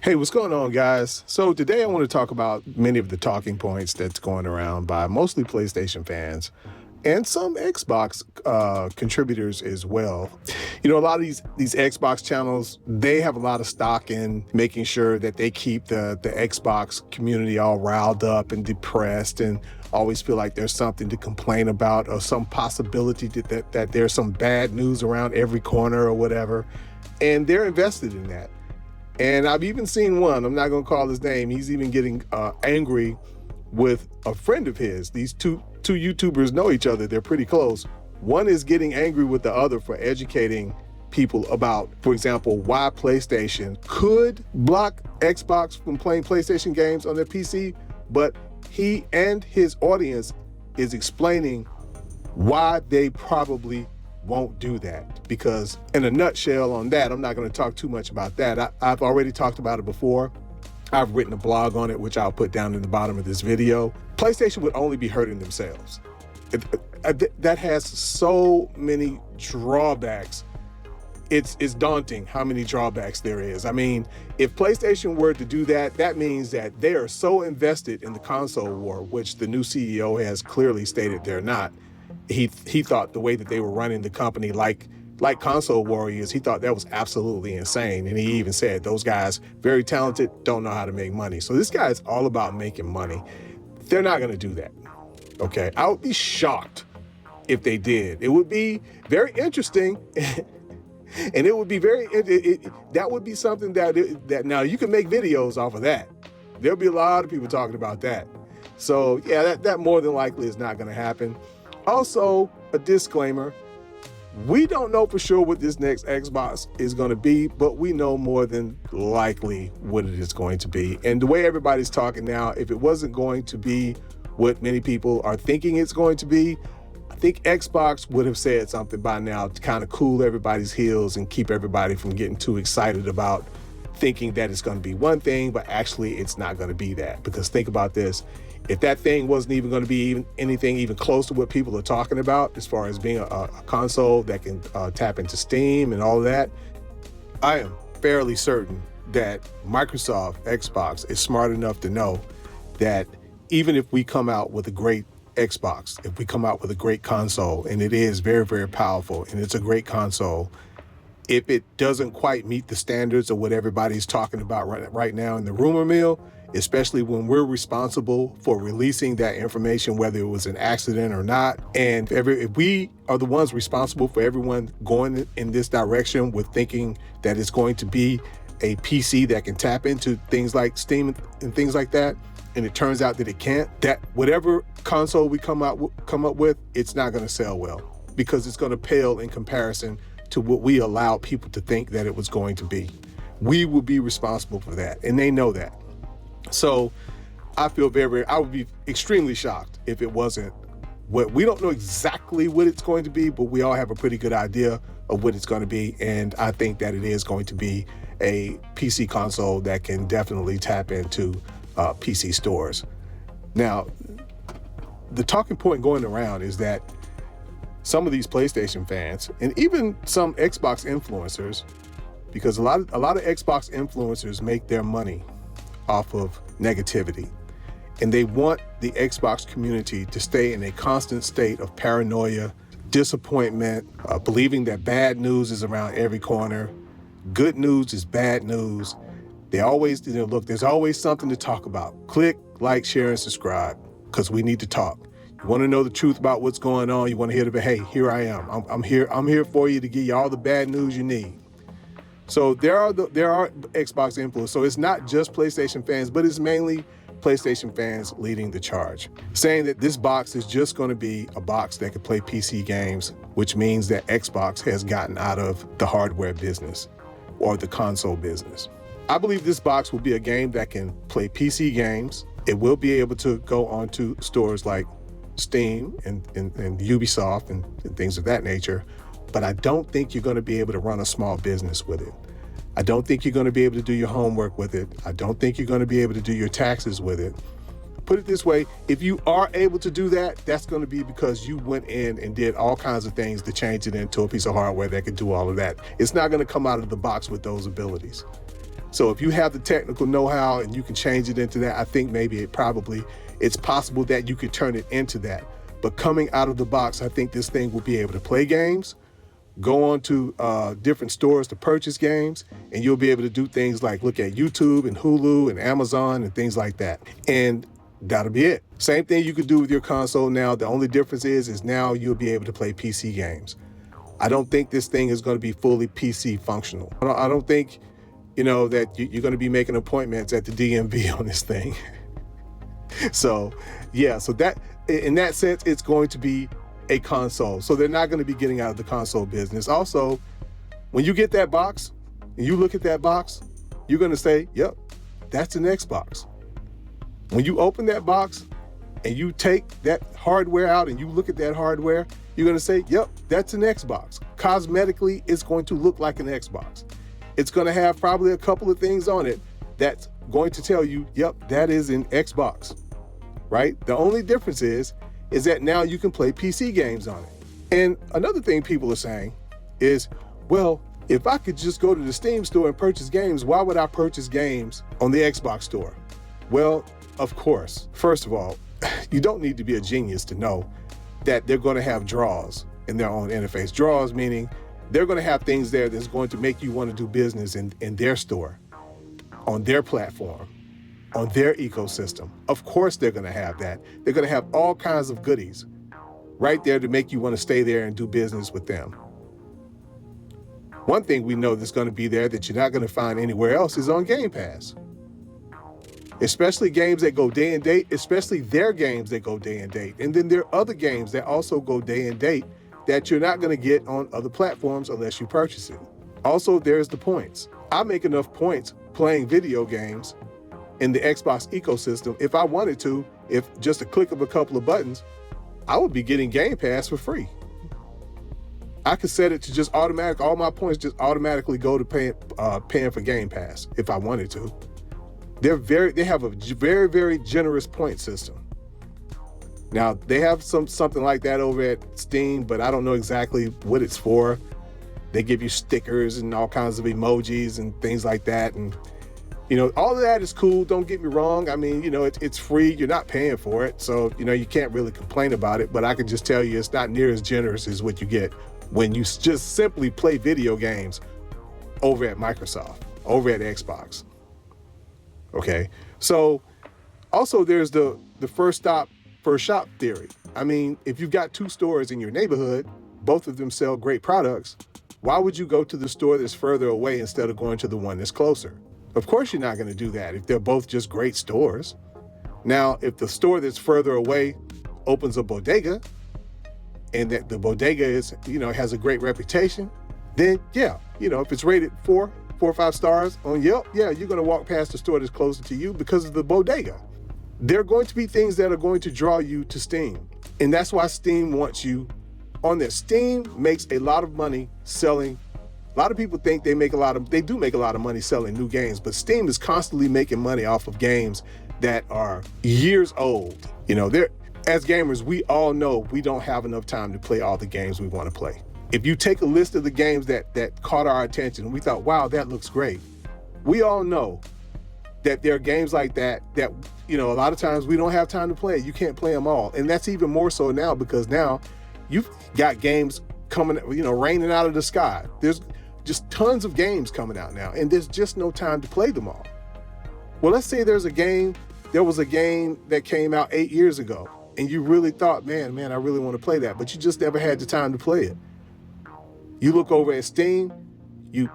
Hey, what's going on, guys? So today I want to talk about many of the talking points that's going around by mostly PlayStation fans and some Xbox contributors as well. You know, a lot of these Xbox channels, they have a lot of stock in making sure that they keep the Xbox community all riled up and depressed and always feel like there's something to complain about or some possibility that there's some bad news around every corner or whatever. And they're invested in that. And I've even seen one, I'm not going to call his name, he's even getting angry with a friend of his. These two YouTubers know each other, they're pretty close. One is getting angry with the other for educating people about, for example, why PlayStation could block Xbox from playing PlayStation games on their PC, but he and his audience is explaining why they probably won't do that. Because in a nutshell on that, I'm not going to talk too much about that. I've already talked about it before. I've written a blog on it, which I'll put down in the bottom of this video. PlayStation would only be hurting themselves. That has so many drawbacks. It's daunting how many drawbacks there is. I mean, if PlayStation were to do that, that means that they are so invested in the console war, which the new CEO has clearly stated they're not. He thought the way that they were running the company like console warriors, he thought that was absolutely insane. And he even said those guys, very talented, don't know how to make money. So this guy is all about making money. They're not going to do that. Okay. I would be shocked if they did. It would be very interesting. And it would be that would be something that now you can make videos off of that. There'll be a lot of people talking about that. So yeah, that more than likely is not going to happen. Also, a disclaimer, we don't know for sure what this next Xbox is going to be, but we know more than likely what it is going to be. And the way everybody's talking now, if it wasn't going to be what many people are thinking it's going to be, I think Xbox would have said something by now to kind of cool everybody's heels and keep everybody from getting too excited about thinking that it's going to be one thing, but actually it's not going to be that. Because think about this. If that thing wasn't even going to be anything even close to what people are talking about, as far as being a console that can tap into Steam and all of that, I am fairly certain that Microsoft Xbox is smart enough to know that even if we come out with a great Xbox, if we come out with a great console, and it is very, very powerful, and it's a great console, if it doesn't quite meet the standards of what everybody's talking about right now in the rumor mill, especially when we're responsible for releasing that information, whether it was an accident or not. And if we are the ones responsible for everyone going in this direction with thinking that it's going to be a PC that can tap into things like Steam and things like that, and it turns out that it can't, that whatever console we come up with, it's not going to sell well because it's going to pale in comparison to what we allowed people to think that it was going to be. We will be responsible for that, and they know that. So I feel I would be extremely shocked if it wasn't we don't know exactly what it's going to be, but we all have a pretty good idea of what it's going to be. And I think that it is going to be a PC console that can definitely tap into PC stores. Now, the talking point going around is that some of these PlayStation fans and even some Xbox influencers, because a lot of Xbox influencers make their money off of negativity. And they want the Xbox community to stay in a constant state of paranoia, disappointment, believing that bad news is around every corner. Good news is bad news. They always, look, there's always something to talk about. Click, like, share, and subscribe, because we need to talk. You want to know the truth about what's going on. You want to hear hey, here I am. I'm here for you to give you all the bad news you need. So there are Xbox influencers. So it's not just PlayStation fans, but it's mainly PlayStation fans leading the charge, saying that this box is just going to be a box that can play PC games, which means that Xbox has gotten out of the hardware business or the console business. I believe this box will be a game that can play PC games. It will be able to go onto stores like Steam and Ubisoft and things of that nature. But I don't think you're going to be able to run a small business with it. I don't think you're going to be able to do your homework with it. I don't think you're going to be able to do your taxes with it. Put it this way, if you are able to do that, that's going to be because you went in and did all kinds of things to change it into a piece of hardware that can do all of that. It's not going to come out of the box with those abilities. So if you have the technical know-how and you can change it into that, I think maybe it's possible that you could turn it into that. But coming out of the box, I think this thing will be able to play games, go on to different stores to purchase games, and you'll be able to do things like look at YouTube and Hulu and Amazon and things like that. And that'll be it. Same thing you could do with your console now. The only difference is now you'll be able to play PC games. I don't think this thing is going to be fully PC functional. I don't think, that you're going to be making appointments at the DMV on this thing. So that in that sense, it's going to be a console. So they're not going to be getting out of the console business. Also, when you get that box and you look at that box, you're going to say, yep, that's an Xbox. When you open that box and you take that hardware out and you look at that hardware, you're going to say, yep, that's an Xbox. Cosmetically, it's going to look like an Xbox. It's going to have probably a couple of things on it that's going to tell you, yep, that is an Xbox, right? The only difference is that now you can play PC games on it. And another thing people are saying is, well, if I could just go to the Steam store and purchase games, why would I purchase games on the Xbox store? Well, of course, first of all, you don't need to be a genius to know that they're going to have draws in their own interface. Draws meaning they're going to have things there that's going to make you want to do business in their store, on their platform, on their ecosystem. Of course they're going to have that. They're going to have all kinds of goodies right there to make you want to stay there and do business with them. One thing we know that's going to be there that you're not going to find anywhere else is on Game Pass. Especially games that go day and date, especially their games that go day and date. And then there are other games that also go day and date that you're not going to get on other platforms unless you purchase it. Also, there's the points. I make enough points playing video games in the Xbox ecosystem. If I wanted to, if just a click of a couple of buttons, I would be getting Game Pass for free. I could set it to just automatic, all my points just automatically go to paying for Game Pass if I wanted to. They have a very, very generous point system. Now, they have something like that over at Steam, but I don't know exactly what it's for. They give you stickers and all kinds of emojis and things like that. And, all of that is cool. Don't get me wrong. I mean, it's free. You're not paying for it. So, you can't really complain about it. But I can just tell you it's not near as generous as what you get when you just simply play video games over at Microsoft, over at Xbox. Okay, so also there's the first stop, first shop theory. I mean, if you've got two stores in your neighborhood, both of them sell great products, why would you go to the store that's further away instead of going to the one that's closer? Of course you're not going to do that if they're both just great stores. Now, if the store that's further away opens a bodega and that the bodega is, has a great reputation, then yeah, if it's rated 4 or 5 stars on Yelp, yeah, you're going to walk past the store that's closer to you because of the bodega. There are going to be things that are going to draw you to Steam. And that's why Steam wants you on there. Steam makes a lot of money selling. A lot of people think they do make a lot of money selling new games, but Steam is constantly making money off of games that are years old. As gamers, we all know we don't have enough time to play all the games we want to play. If you take a list of the games that caught our attention and we thought, wow, that looks great, we all know that there are games like that a lot of times we don't have time to play. You can't play them all. And that's even more so now because now you've got games coming, raining out of the sky. There's just tons of games coming out now and there's just no time to play them all. Well, let's say there was a game that came out 8 years ago and you really thought, man, I really want to play that, but you just never had the time to play it. You look over at Steam, you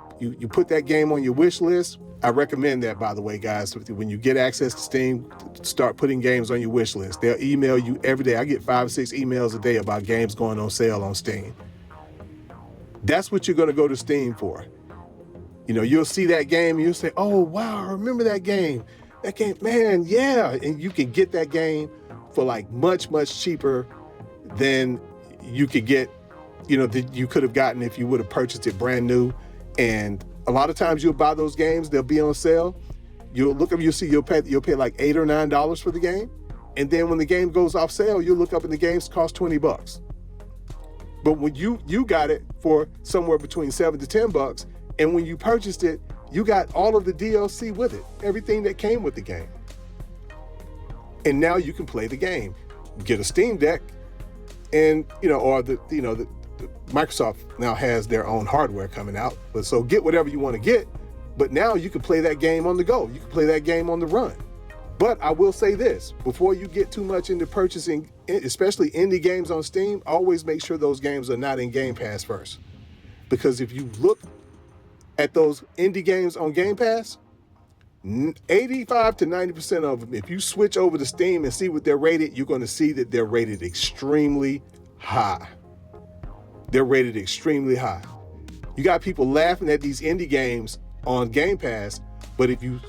put that game on your wish list. I recommend that, by the way, guys. When you get access to Steam, start putting games on your wish list. They'll email you every day. I get 5 or 6 emails a day about games going on sale on Steam. That's what you're going to go to Steam for. You'll see that game and you'll say, oh, wow, I remember that game. That game, man, yeah. And you can get that game for like much, much cheaper than you could get that you could have gotten if you would have purchased it brand new. And a lot of times you'll buy those games, they'll be on sale. You'll look up, you'll pay like $8 or $9 for the game. And then when the game goes off sale, you'll look up and the games cost $20. But when you got it for somewhere between $7 to $10, and when you purchased it, you got all of the DLC with it, everything that came with the game. And now you can play the game. Get a Steam Deck, and Microsoft now has their own hardware coming out. But so get whatever you want to get, but now you can play that game on the go. You can play that game on the run. But I will say this, before you get too much into purchasing, especially indie games on Steam, always make sure those games are not in Game Pass first. Because if you look at those indie games on Game Pass, 85 to 90% of them, if you switch over to Steam and see what they're rated, you're going to see that they're rated extremely high. They're rated extremely high. You got people laughing at these indie games on Game Pass, but if you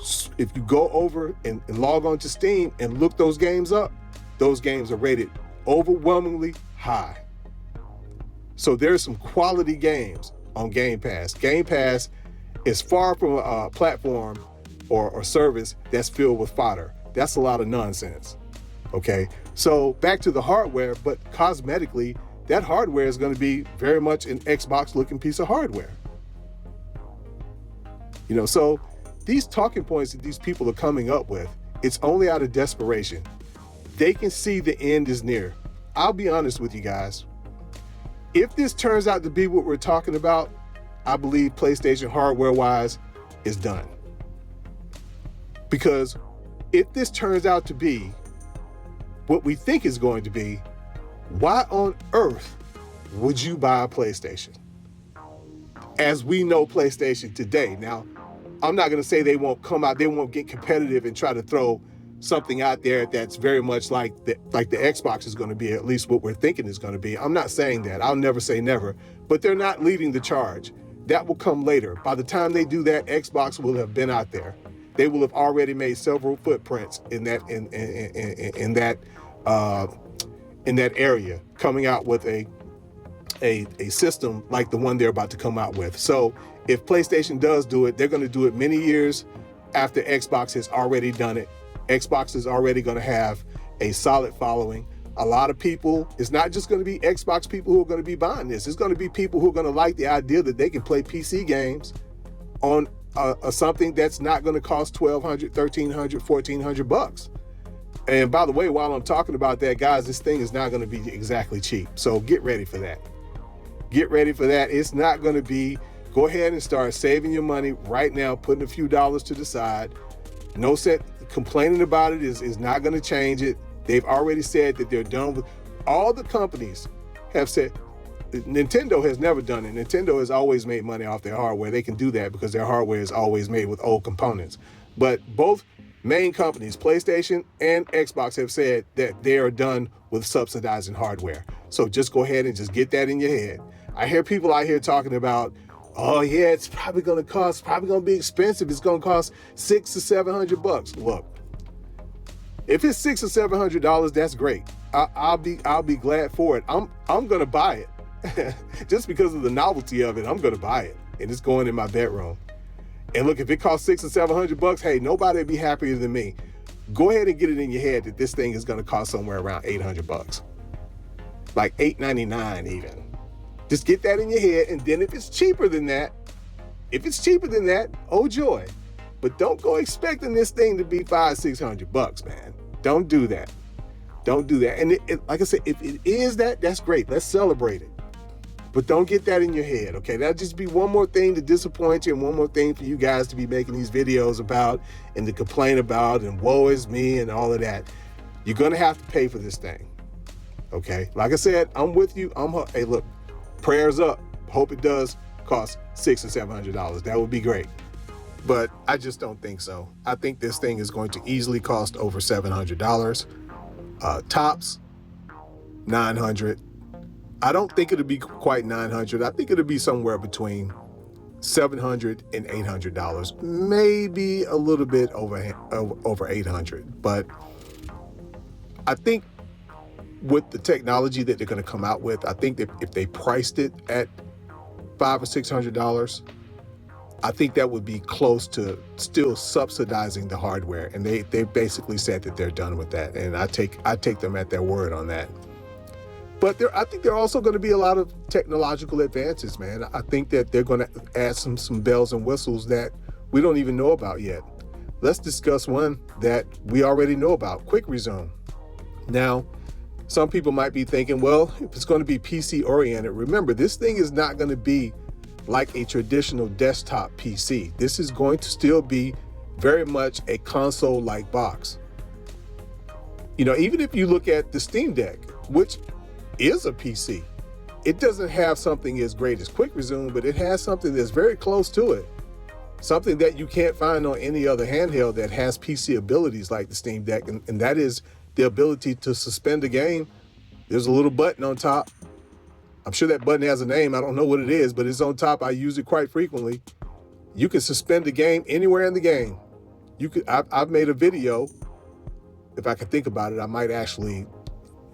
go over and log on to Steam and look those games up, those games are rated overwhelmingly high. So there's some quality games on Game Pass. Game Pass is far from a platform or service that's filled with fodder. That's a lot of nonsense. Okay, so back to the hardware, but cosmetically, that hardware is going to be very much an Xbox looking piece of hardware. So these talking points that these people are coming up with, it's only out of desperation. They can see the end is near. I'll be honest with you guys. If this turns out to be what we're talking about, I believe PlayStation hardware-wise is done. Because if this turns out to be what we think is going to be, why on earth would you buy a PlayStation? As we know PlayStation today. Now, I'm not going to say they won't come out, they won't get competitive and try to throw something out there that's very much like the Xbox is going to be, at least what we're thinking is going to be. I'm not saying that. I'll never say never, but they're not leading the charge. That will come later. By the time they do that, Xbox will have been out there. They will have already made several footprints in that area, coming out with a system like the one they're about to come out with. So if PlayStation does do it, they're going to do it many years after Xbox has already done it. Xbox is already going to have a solid following. A lot of people, it's not just going to be Xbox people who are going to be buying this. It's going to be people who are going to like the idea that they can play PC games on something that's not going to cost $1,200, $1,300, $1,400. And by the way, while I'm talking about that, guys, this thing is not going to be exactly cheap. So get ready for that. Get ready for that. It's not going to be, go ahead and start saving your money right now, putting a few dollars to the side. No set, complaining about it is not going to change it. They've already said that they're done with, all the companies have said, Nintendo has never done it. Nintendo has always made money off their hardware. They can do that because their hardware is always made with old components. But both main companies, PlayStation and Xbox, have said that they are done with subsidizing hardware. So just go ahead and just get that in your head. I hear people out here talking about, oh yeah, it's probably going to be expensive. It's going to cost $600 to $700. Look, if it's $600 or $700, that's great. I'll be glad for it. I'm going to buy it. Just because of the novelty of it, I'm going to buy it, and it's going in my bedroom. And look, if it costs $600 or $700, hey, nobody would be happier than me. Go ahead and get it in your head that this thing is going to cost somewhere around $800, like $899 even. Just get that in your head, and then if it's cheaper than that, oh joy. But don't go expecting this thing to be $500, $600, man. Don't do that. Don't do that. And like I said, if it is that, that's great. Let's celebrate it. But don't get that in your head, okay? That'll just be one more thing to disappoint you and one more thing for you guys to be making these videos about and to complain about and woe is me and all of that. You're going to have to pay for this thing, okay? Like I said, I'm with you. Hey, look, prayers up. Hope it does cost $600 or $700. That would be great. But I just don't think so. I think this thing is going to easily cost over $700. Tops, $900. I don't think it'll be quite $900. I think it'll be somewhere between $700 and $800. Maybe a little bit over $800. But I think with the technology that they're going to come out with, I think that if they priced it at $500 or $600, I think that would be close to still subsidizing the hardware. And they basically said that they're done with that. And I take them at their word on that. But I think there are also going to be a lot of technological advances, man. I think that they're going to add some bells and whistles that we don't even know about yet. Let's discuss one that we already know about, Quick Resume. Now, some people might be thinking, well, if it's going to be PC oriented, remember, this thing is not going to be like a traditional desktop PC. This is going to still be very much a console-like box. You know, even if you look at the Steam Deck, which is a PC, it doesn't have something as great as Quick Resume, but it has something that's very close to it. Something that you can't find on any other handheld that has PC abilities like the Steam Deck, and that is the ability to suspend a game. There's a little button on top. I'm sure that button has a name. I don't know what it is, but it's on top. I use it quite frequently. You can suspend the game anywhere in the game. I've made a video. If I can think about it, I might actually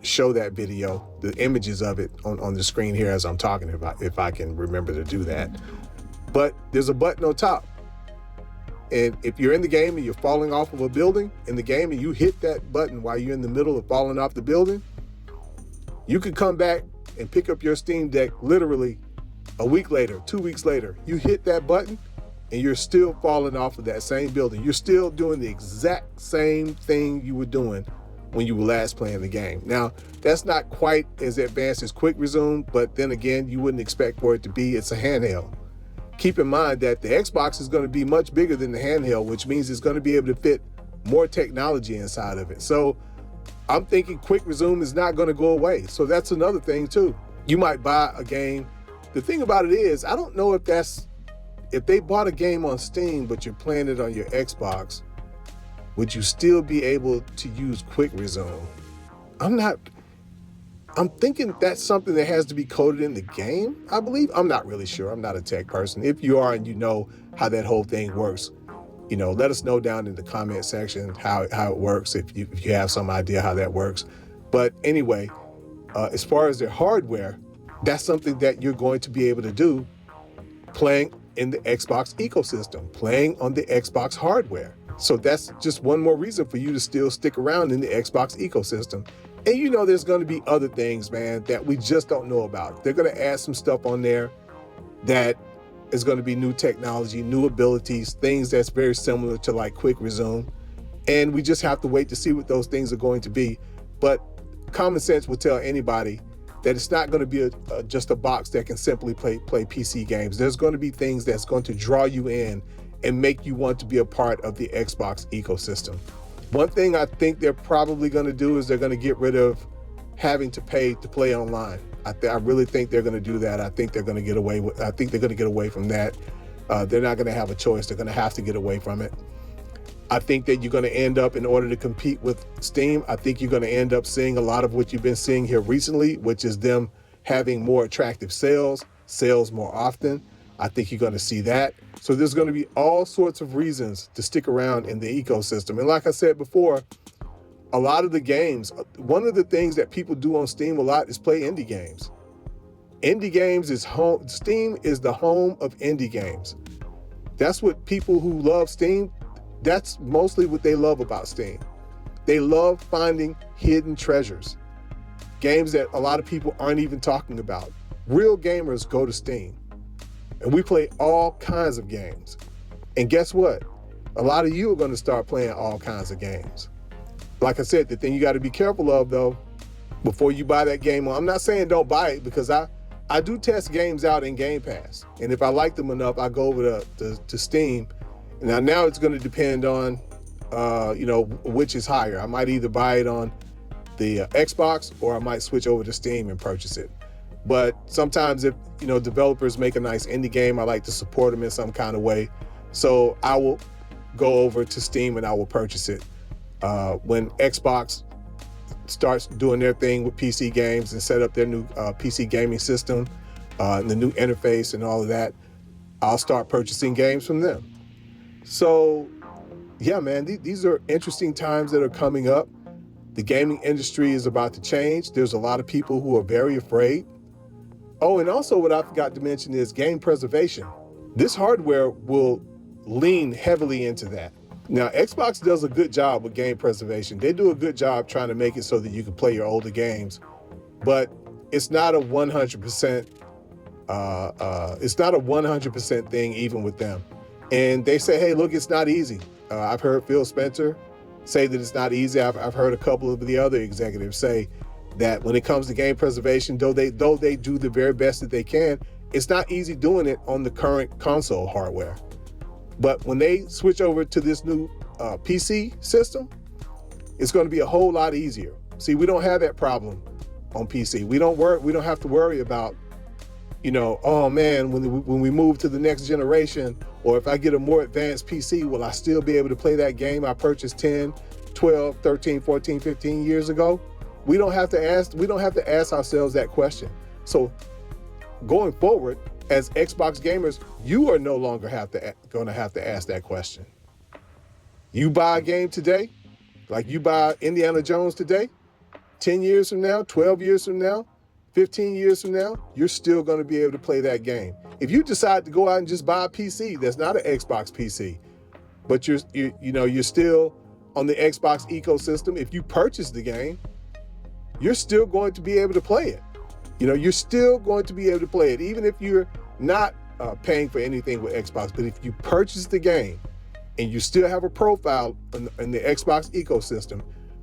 show that video, the images of it on the screen here as I'm talking about, if I can remember to do that. But there's a button on top. And if you're in the game and you're falling off of a building in the game and you hit that button while you're in the middle of falling off the building, you can come back and pick up your Steam Deck literally a week later, 2 weeks later. You hit that button and you're still falling off of that same building. You're still doing the exact same thing you were doing when you were last playing the game. Now, that's not quite as advanced as Quick Resume, but then again, you wouldn't expect for it to be. It's a handheld. Keep in mind that the Xbox is going to be much bigger than the handheld, which means it's going to be able to fit more technology inside of it. So I'm thinking Quick Resume is not going to go away. So that's another thing too. You might buy a game. The thing about it is, I don't know if they bought a game on Steam, but you're playing it on your Xbox, would you still be able to use Quick Resume? I'm thinking that's something that has to be coded in the game, I believe. I'm not really sure. I'm not a tech person. If you are and you know how that whole thing works, you know, let us know down in the comment section how it works, if you have some idea how that works. But anyway, as far as their hardware, that's something that you're going to be able to do playing in the Xbox ecosystem, playing on the Xbox hardware. So that's just one more reason for you to still stick around in the Xbox ecosystem. And you know there's going to be other things, man, that we just don't know about. They're going to add some stuff on there that is going to be new technology, new abilities, things that's very similar to like Quick Resume. And we just have to wait to see what those things are going to be. But common sense will tell anybody that it's not going to be just a box that can simply play PC games. There's going to be things that's going to draw you in and make you want to be a part of the Xbox ecosystem. One thing I think they're probably going to do is they're going to get rid of having to pay to play online. I really think they're going to do that. I think they're going to get away from that. They're not going to have a choice. They're going to have to get away from it. I think that you're going to end up, in order to compete with Steam, I think you're going to end up seeing a lot of what you've been seeing here recently, which is them having more attractive sales more often. I think you're going to see that. So there's going to be all sorts of reasons to stick around in the ecosystem. And like I said before, a lot of the games, one of the things that people do on Steam a lot is play indie games. Indie games is home. Steam is the home of indie games. That's what people who love Steam, that's mostly what they love about Steam. They love finding hidden treasures. Games that a lot of people aren't even talking about. Real gamers go to Steam. And we play all kinds of games. And guess what? A lot of you are going to start playing all kinds of games. Like I said, the thing you got to be careful of, though, before you buy that game, I'm not saying don't buy it, because I do test games out in Game Pass. And if I like them enough, I go over to Steam. Now it's going to depend on, which is higher. I might either buy it on the Xbox, or I might switch over to Steam and purchase it. But sometimes if, developers make a nice indie game, I like to support them in some kind of way. So I will go over to Steam and I will purchase it. When Xbox starts doing their thing with PC games and set up their new PC gaming system, and the new interface and all of that, I'll start purchasing games from them. So yeah, man, these are interesting times that are coming up. The gaming industry is about to change. There's a lot of people who are very afraid. Oh, and also what I forgot to mention is game preservation. This hardware will lean heavily into that. Now, Xbox does a good job with game preservation. They do a good job trying to make it so that you can play your older games, but it's not a 100%. It's not a 100% thing even with them. And they say, hey, look, it's not easy. I've heard Phil Spencer say that it's not easy. I've heard a couple of the other executives say that when it comes to game preservation, though they do the very best that they can, it's not easy doing it on the current console hardware. But when they switch over to this new PC system, it's going to be a whole lot easier. See, we don't have that problem on PC. We don't have to worry about, oh man, when we move to the next generation, or if I get a more advanced PC, will I still be able to play that game I purchased 10, 12, 13, 14, 15 years ago? We don't have to ask ourselves that question. So going forward, as Xbox gamers, you are no longer going to have to ask that question. You buy a game today, like you buy Indiana Jones today, 10 years from now, 12 years from now, 15 years from now, you're still going to be able to play that game. If you decide to go out and just buy a PC that's not an Xbox PC, but you're still on the Xbox ecosystem, if you purchase the game, you're still going to be able to play it. You're still going to be able to play it, even if you're not paying for anything with Xbox. But if you purchase the game and you still have a profile in the Xbox ecosystem,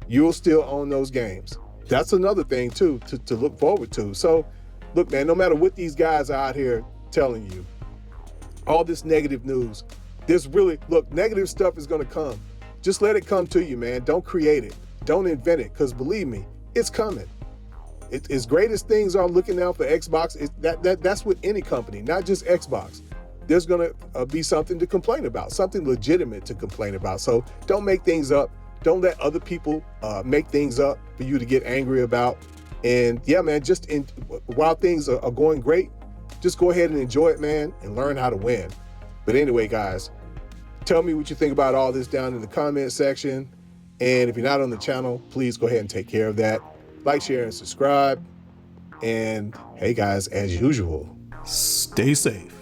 you'll still own those games. That's another thing too to look forward to. So look, man, no matter what these guys are out here telling you, all this negative news, negative stuff is going to come. Just let it come to you, man. Don't create it. Don't invent it, because believe me, it's coming. As great as things are looking out for Xbox, that's with any company, not just Xbox. There's going to be something to complain about, something legitimate to complain about. So don't make things up. Don't let other people make things up for you to get angry about. And yeah, man, while things are going great, just go ahead and enjoy it, man, and learn how to win. But anyway, guys, tell me what you think about all this down in the comment section. And if you're not on the channel, please go ahead and take care of that. Like, share, and subscribe. And hey, guys, as usual, stay safe.